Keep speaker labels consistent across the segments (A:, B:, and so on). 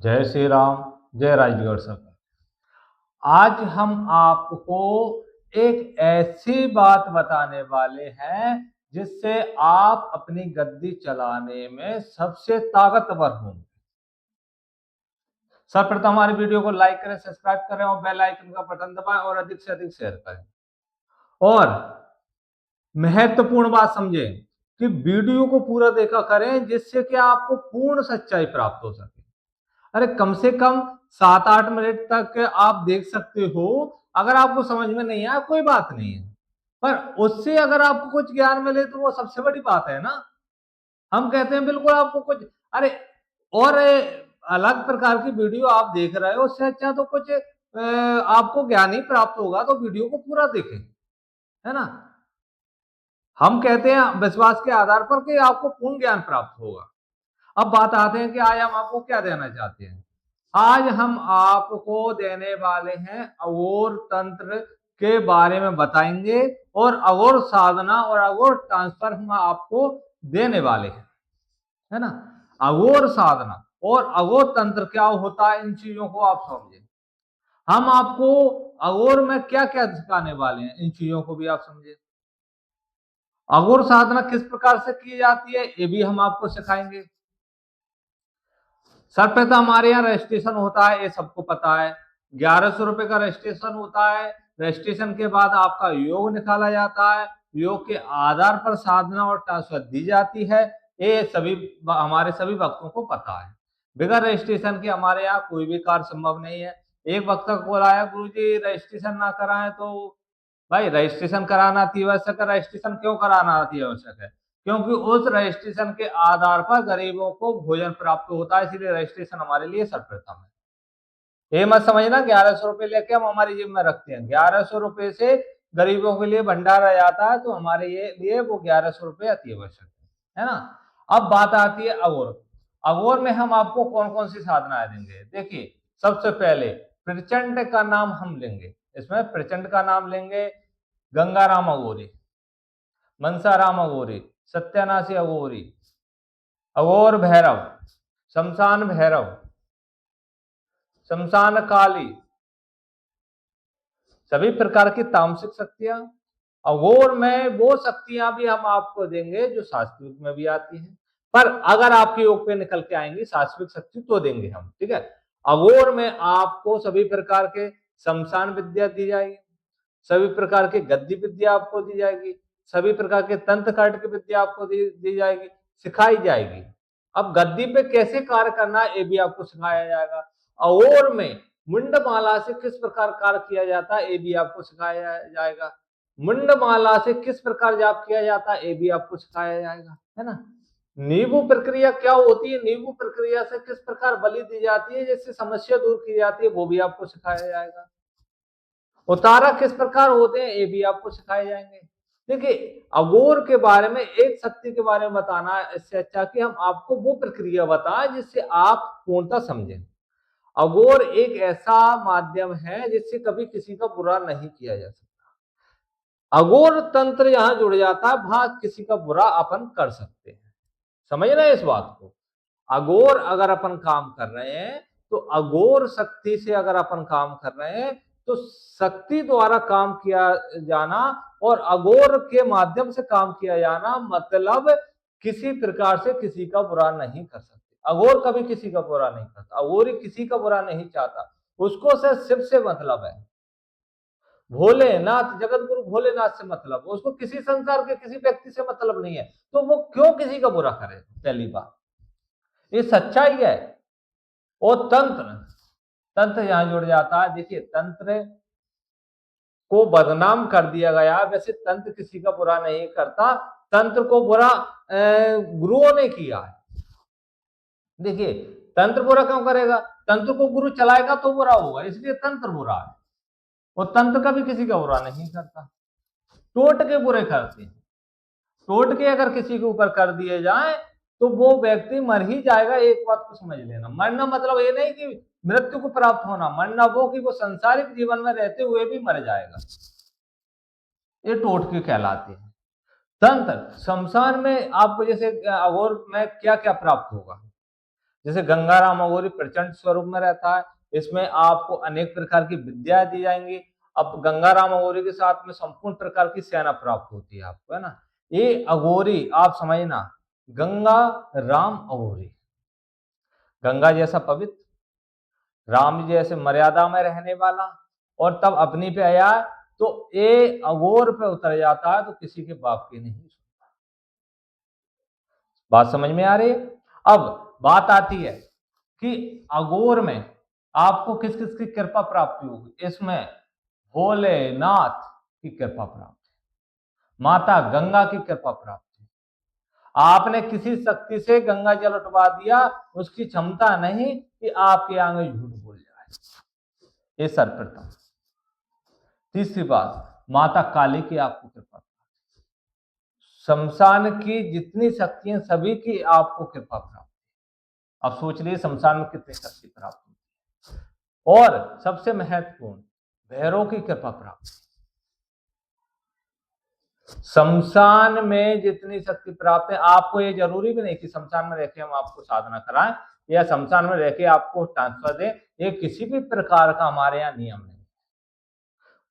A: जय श्री राम। जय राजगढ़ सर। आज हम आपको एक ऐसी बात बताने वाले हैं जिससे आप अपनी गद्दी चलाने में सबसे ताकतवर होंगे। सर्वप्रथम हमारे वीडियो को लाइक करें, सब्सक्राइब करें और बेल आइकन का बटन दबाएं और अधिक से अधिक शेयर करें। और महत्वपूर्ण बात समझें कि वीडियो को पूरा देखा करें जिससे कि आपको पूर्ण सच्चाई प्राप्त हो सके। अरे कम से कम 7-8 मिनट तक आप देख सकते हो। अगर आपको समझ में नहीं आया कोई बात नहीं है, पर उससे अगर आपको कुछ ज्ञान मिले तो वो सबसे बड़ी बात है ना। हम कहते हैं बिल्कुल आपको कुछ, अरे और अलग प्रकार की वीडियो आप देख रहे हो, उससे अच्छा तो कुछ आपको ज्ञान ही प्राप्त होगा तो वीडियो को पूरा देखें, है ना। हम कहते हैं विश्वास के आधार पर कि आपको पूर्ण ज्ञान प्राप्त होगा। अब बात आते हैं कि आज हम आपको क्या देना चाहते हैं। आज हम आपको देने वाले हैं अघोर तंत्र के बारे में बताएंगे और अघोर साधना और अघोर ट्रांसफर हम आपको देने वाले हैं, है ना। अघोर साधना और अघोर तंत्र क्या होता है, इन चीजों को आप समझें। हम आपको अघोर में क्या क्या सिखाने वाले हैं, इन चीजों को भी आप समझें। अघोर साधना किस प्रकार से की जाती है ये भी हम आपको सिखाएंगे। सर्वप्रथम हमारे यहाँ रजिस्ट्रेशन होता है, ये सबको पता है। 1100 रुपए का रजिस्ट्रेशन होता है। रजिस्ट्रेशन के बाद आपका योग निकाला जाता है। योग के आधार पर साधना और ट्रांसफर दी जाती है। ये सभी हमारे सभी भक्तों को पता है। बगैर रजिस्ट्रेशन के हमारे यहाँ कोई भी कार्य संभव नहीं है। एक भक्त का कॉल आया, गुरु जी रजिस्ट्रेशन ना कराएं तो। भाई रजिस्ट्रेशन कराना अति आवश्यक है। रजिस्ट्रेशन क्यों कराना अति आवश्यक है? क्योंकि उस रजिस्ट्रेशन के आधार पर गरीबों को भोजन प्राप्त होता है, इसलिए रजिस्ट्रेशन हमारे लिए सर्वप्रथम है। ये मत समझना 1100 रुपए लेके हम हमारी जेब में रखते हैं। 1100 रुपए से गरीबों के लिए भंडारा जाता है, तो हमारे लिए वो 1100 रुपए अति आवश्यक है ना। अब बात आती है अघोर। अघोर में हम आपको कौन कौन सी साधनाएं देंगे। देखिए, सबसे पहले प्रचंड का नाम हम लेंगे। इसमें प्रचंड का नाम लेंगे। गंगाराम अघोरी, मनसाराम अघोरी, सत्यानाशी अघोरी, अघोर भैरव, शमशान भैरव, शमशान काली, सभी प्रकार की तामसिक शक्तियां। अघोर में वो शक्तियां भी हम आपको देंगे जो सात्विक में भी आती हैं, पर अगर आपके योग पे निकल के आएंगी सात्विक शक्ति तो देंगे हम, ठीक है। अघोर में आपको सभी प्रकार के शमशान विद्या दी जाएगी, सभी प्रकार की गद्दी विद्या आपको दी जाएगी, सभी प्रकार के तंत्र काट की विद्या आपको दी जाएगी, सिखाई जाएगी। अब गद्दी पे कैसे कार्य करना है ये भी आपको सिखाया जाएगा। और में मुंडमाला से किस प्रकार कार्य किया जाता है ये भी आपको सिखाया जाएगा। मुंडमाला से किस प्रकार जाप किया जाता है ये भी आपको सिखाया जाएगा, है ना। नींबू प्रक्रिया क्या होती है, नींबू प्रक्रिया से किस प्रकार बलि दी जाती है जिससे समस्या दूर की जाती है वो भी आपको सिखाया जाएगा। उतारा किस प्रकार होते हैं ये भी आपको सिखाए जाएंगे। देखिए, अघोर के बारे में एक शक्ति के बारे में बताना इससे अच्छा कि हम आपको वो प्रक्रिया बताएं जिससे आप पूर्णतः समझें। अघोर एक ऐसा माध्यम है जिससे कभी किसी का बुरा नहीं किया जा सकता। अघोर तंत्र यहां जुड़ जाता है, वहां किसी का बुरा अपन कर सकते हैं। समझ रहे हैं इस बात को। अघोर अगर अपन काम कर रहे हैं तो अघोर शक्ति से अगर अपन काम कर रहे हैं तो शक्ति द्वारा काम किया जाना और अघोर के माध्यम से काम किया जाना, मतलब किसी प्रकार से किसी का बुरा नहीं कर सकते। अघोर कभी किसी का बुरा नहीं करता, अघोर किसी का बुरा नहीं चाहता। उसको से शिव से मतलब है, भोलेनाथ, जगत गुरु भोलेनाथ से मतलब, उसको किसी संसार के किसी व्यक्ति से मतलब नहीं है। तो वो क्यों किसी का बुरा करे? पहली बात ये सच्चाई है। और तंत्र, तंत्र यहां जुड़ जाता है। देखिए, तंत्र को बदनाम कर दिया गया। वैसे तंत्र किसी का बुरा नहीं करता, तंत्र को बुरा गुरुओं ने किया है। देखिए, तंत्र बुरा क्यों करेगा? तंत्र को गुरु चलाएगा तो बुरा होगा, इसलिए तंत्र बुरा है। और तंत्र कभी किसी का बुरा नहीं करता, टोट के बुरे करते हैं। टोट के अगर किसी के ऊपर कर दिए जाए तो वो व्यक्ति मर ही जाएगा। एक बात को समझ लेना, मरना मतलब ये नहीं कि मृत्यु को प्राप्त होना, मरना वो कि वो संसारिक जीवन में रहते हुए भी मर जाएगा। ये टोट के कहलाते हैं। तंत्र शमशान में आपको जैसे अघोर में क्या क्या प्राप्त होगा। जैसे गंगाराम अघोरी प्रचंड स्वरूप में रहता है, इसमें आपको अनेक प्रकार की विद्या दी जाएंगी। अब गंगाराम अघोरी के साथ में संपूर्ण प्रकार की सेना प्राप्त होती है आपको, है ना। ये अघोरी आप समझना, गंगा राम अघोरी, गंगा जैसा पवित्र, राम जी जैसे मर्यादा में रहने वाला, और तब अपनी पे आया तो ये अघोर पे उतर जाता है तो किसी के बाप की नहीं सुनता। बात समझ में आ रही है। अब बात आती है कि अघोर में आपको किस किस की कृपा प्राप्ति होगी। इसमें भोलेनाथ की कृपा प्राप्त है, माता गंगा की कृपा प्राप्त है। आपने किसी शक्ति से गंगा जल उठवा दिया, उसकी क्षमता नहीं कि आपके आगे झूठ बोल जाए, ये सर्वप्रथम। तीसरी बात, माता काली की आपको कृपा, शमशान की जितनी शक्तियां सभी की आपको कृपा प्राप्त। अब सोच लीजिए शमशान में कितनी शक्ति प्राप्त होती है। और सबसे महत्वपूर्ण, भैरव की कृपा प्राप्त। शमशान में जितनी शक्ति प्राप्त है, आपको ये जरूरी भी नहीं कि शमशान में रहकर हम आपको साधना कराएं या शमशान में रहकर आपको ट्रांसफर दें, ये किसी भी प्रकार का हमारे यहाँ नियम नहीं।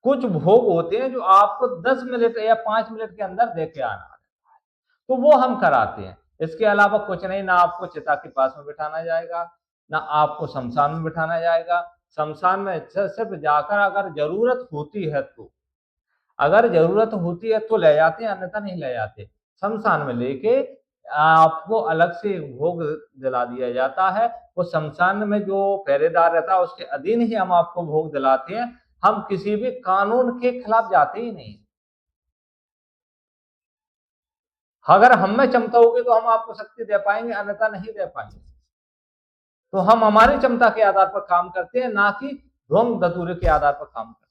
A: कुछ भोग होते हैं जो आपको 10 मिनट या 5 मिनट के अंदर देके आना है, तो वो हम कराते हैं। इसके अलावा कुछ नहीं, ना आपको चिता के पास में बिठाना जाएगा, ना आपको शमशान में बिठाना जाएगा। शमशान में सिर्फ जाकर अगर जरूरत होती है तो, अगर जरूरत होती है तो ले जाते हैं, अन्यथा नहीं ले जाते। शमशान में लेके आपको अलग से भोग दिला दिया जाता है। वो शमशान में जो पहरेदार रहता है उसके अधीन ही हम आपको भोग दिलाते हैं। हम किसी भी कानून के खिलाफ जाते ही नहीं। अगर हम में क्षमता होगी तो हम आपको शक्ति दे पाएंगे, अन्यथा नहीं दे पाएंगे। तो हम हमारी क्षमता के आधार पर काम करते हैं, ना कि ढोंग धतूरे के आधार पर काम करते हैं।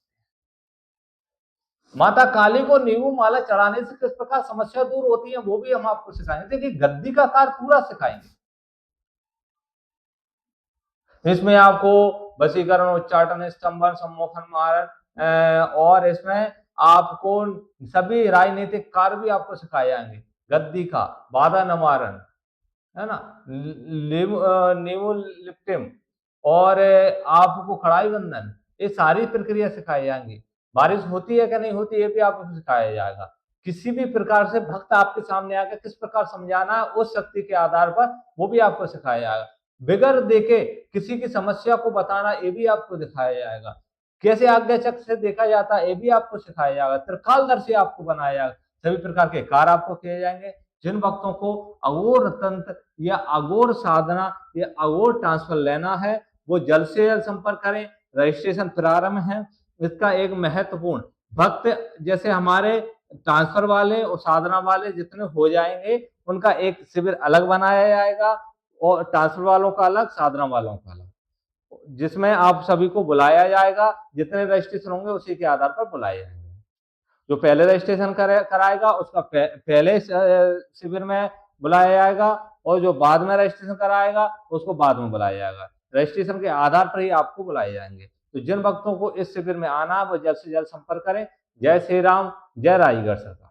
A: माता काली को नींबू माला चढ़ाने से किस प्रकार समस्या दूर होती है, वो भी हम आपको सिखाएंगे। देखिए गद्दी का कार्य पूरा सिखाएंगे। इसमें आपको वशीकरण, उच्चाटन, स्तंभन, सम्मोहन, मारण, और इसमें आपको सभी राजनीतिक कार्य भी आपको सिखाए जाएंगे। गद्दी का, बाधा निवारण, है ना, नींबू लिप्टिम, और आपको कड़ाई बंधन, ये सारी प्रक्रिया सिखाई जाएंगी। बारिश होती है कि नहीं होती ये भी आपको सिखाया जाएगा। किसी भी प्रकार से भक्त आपके सामने आकर किस प्रकार समझाना है उस शक्ति के आधार पर, वो भी आपको सिखाया जाएगा। बिगर देखे किसी की समस्या को बताना, ये भी आपको दिखाया जाएगा। कैसे आज्ञा चक्र से देखा जाता है, ये भी आपको सिखाया जाएगा। त्रिकालदर्शी आपको बनाया जाएगा। सभी प्रकार के कार्य आपको किए जाएंगे। जिन भक्तों को अघोर तंत्र या अघोर साधना या अघोर ट्रांसफर लेना है, वो जल्द से जल्द संपर्क करें। रजिस्ट्रेशन प्रारंभ है। इसका एक महत्वपूर्ण, भक्त जैसे हमारे ट्रांसफर वाले और साधना वाले जितने हो जाएंगे, उनका एक शिविर अलग बनाया जाएगा, और ट्रांसफर वालों का अलग, साधना वालों का अलग, जिसमें आप सभी को बुलाया जाएगा। जितने रजिस्ट्रेशन होंगे उसी के आधार पर बुलाए जाएंगे। जो पहले रजिस्ट्रेशन कराएगा उसका पहले शिविर में बुलाया जाएगा, और जो बाद में रजिस्ट्रेशन कराएगा उसको बाद में बुलाया जाएगा। रजिस्ट्रेशन के आधार पर ही आपको बुलाए जाएंगे। तो जिन भक्तों को इस शिविर में आना है वो जल्द से जल्द संपर्क करें। जय श्री राम, जय राजगढ़ सरकार।